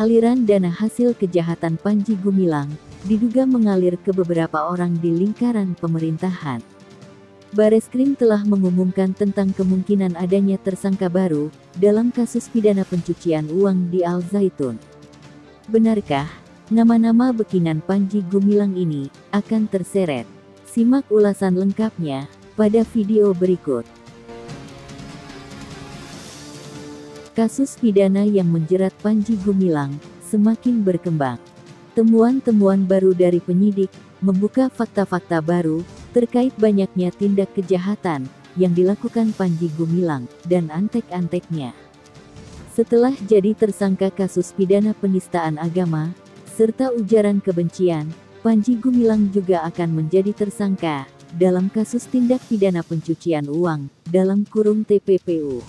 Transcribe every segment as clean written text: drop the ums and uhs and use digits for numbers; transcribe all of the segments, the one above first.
Aliran dana hasil kejahatan Panji Gumilang diduga mengalir ke beberapa orang di lingkaran pemerintahan. Bareskrim telah mengumumkan tentang kemungkinan adanya tersangka baru dalam kasus pidana pencucian uang di Al Zaitun. Benarkah nama-nama bekinan Panji Gumilang ini akan terseret? Simak ulasan lengkapnya pada video berikut. Kasus pidana yang menjerat Panji Gumilang semakin berkembang. Temuan-temuan baru dari penyidik membuka fakta-fakta baru terkait banyaknya tindak kejahatan yang dilakukan Panji Gumilang dan antek-anteknya. Setelah jadi tersangka kasus pidana penistaan agama serta ujaran kebencian, Panji Gumilang juga akan menjadi tersangka dalam kasus tindak pidana pencucian uang dalam kurung TPPU.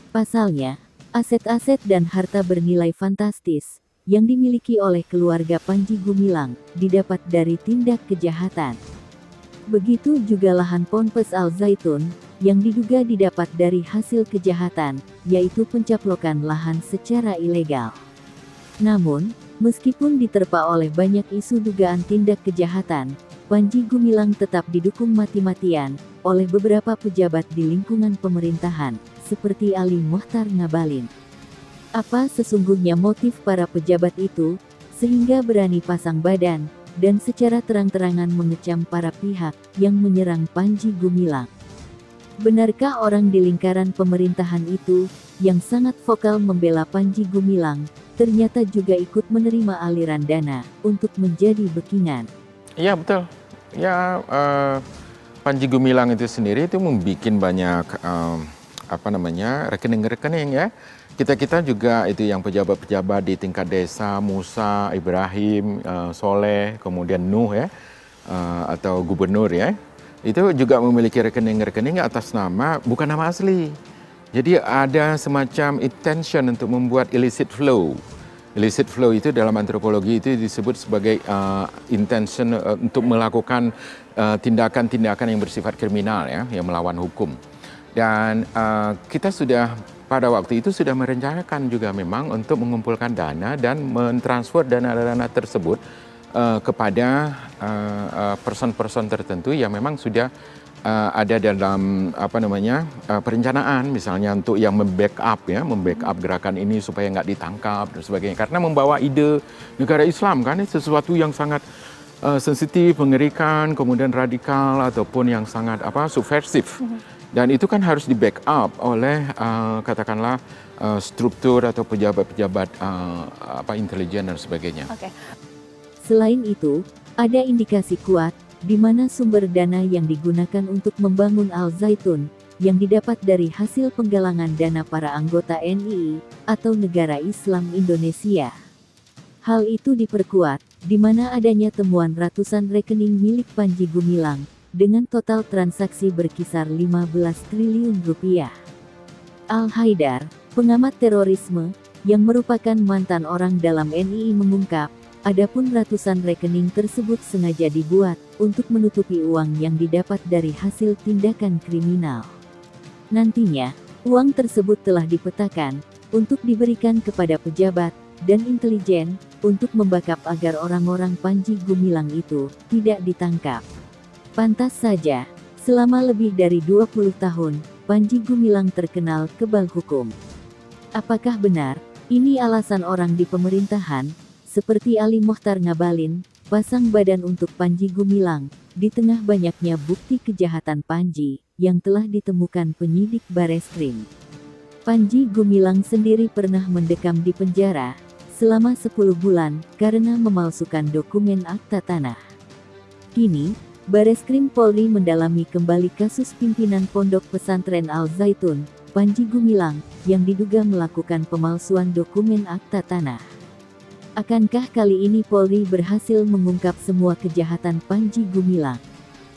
Pasalnya, aset-aset dan harta bernilai fantastis yang dimiliki oleh keluarga Panji Gumilang didapat dari tindak kejahatan. Begitu juga lahan Ponpes Al Zaitun yang diduga didapat dari hasil kejahatan, yaitu pencaplokan lahan secara ilegal. Namun, meskipun diterpa oleh banyak isu dugaan tindak kejahatan, Panji Gumilang tetap didukung mati-matian oleh beberapa pejabat di lingkungan pemerintahan, seperti Ali Mochtar Ngabalin. Apa sesungguhnya motif para pejabat itu, sehingga berani pasang badan dan secara terang-terangan mengecam para pihak yang menyerang Panji Gumilang? Benarkah orang di lingkaran pemerintahan itu, yang sangat vokal membela Panji Gumilang, ternyata juga ikut menerima aliran dana untuk menjadi bekingan? Iya betul. Ya, Panji Gumilang itu sendiri itu membuat banyak rekening-rekening ya. Kita juga itu yang pejabat-pejabat di tingkat desa, Musa, Ibrahim, Soleh, kemudian Nuh ya, atau gubernur ya. Itu juga memiliki rekening-rekening atas nama bukan nama asli. Jadi ada semacam intention untuk membuat illicit flow. Illicit flow itu dalam antropologi itu disebut sebagai intention untuk melakukan tindakan-tindakan yang bersifat kriminal ya, yang melawan hukum. Dan kita sudah pada waktu itu sudah merencanakan juga memang untuk mengumpulkan dana dan mentransfer dana-dana tersebut kepada person-person tertentu yang memang sudah ada dalam perencanaan, misalnya untuk yang membackup gerakan ini supaya nggak ditangkap dan sebagainya. Karena membawa ide negara Islam kan itu sesuatu yang sangat sensitif, mengerikan, kemudian radikal ataupun yang sangat subversif. Dan itu kan harus di-backup oleh katakanlah struktur atau pejabat-pejabat intelijen dan sebagainya. Okay. Selain itu, ada indikasi kuat di mana sumber dana yang digunakan untuk membangun Al Zaitun yang didapat dari hasil penggalangan dana para anggota NII atau Negara Islam Indonesia. Hal itu diperkuat di mana adanya temuan ratusan rekening milik Panji Gumilang dengan total transaksi berkisar 15 triliun rupiah. Al-Haidar, pengamat terorisme, yang merupakan mantan orang dalam NII mengungkap, adapun ratusan rekening tersebut sengaja dibuat untuk menutupi uang yang didapat dari hasil tindakan kriminal. Nantinya, uang tersebut telah dipetakan untuk diberikan kepada pejabat dan intelijen untuk membackup agar orang-orang Panji Gumilang itu tidak ditangkap. Pantas saja, selama lebih dari 20 tahun, Panji Gumilang terkenal kebal hukum. Apakah benar, ini alasan orang di pemerintahan, seperti Ali Mochtar Ngabalin, pasang badan untuk Panji Gumilang, di tengah banyaknya bukti kejahatan Panji, yang telah ditemukan penyidik Bareskrim? Panji Gumilang sendiri pernah mendekam di penjara, selama 10 bulan, karena memalsukan dokumen akta tanah. Kini, Bareskrim Polri mendalami kembali kasus pimpinan Pondok Pesantren Al Zaitun, Panji Gumilang, yang diduga melakukan pemalsuan dokumen akta tanah. Akankah kali ini Polri berhasil mengungkap semua kejahatan Panji Gumilang?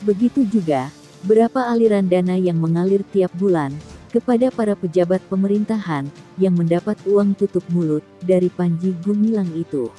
Begitu juga, berapa aliran dana yang mengalir tiap bulan kepada para pejabat pemerintahan yang mendapat uang tutup mulut dari Panji Gumilang itu?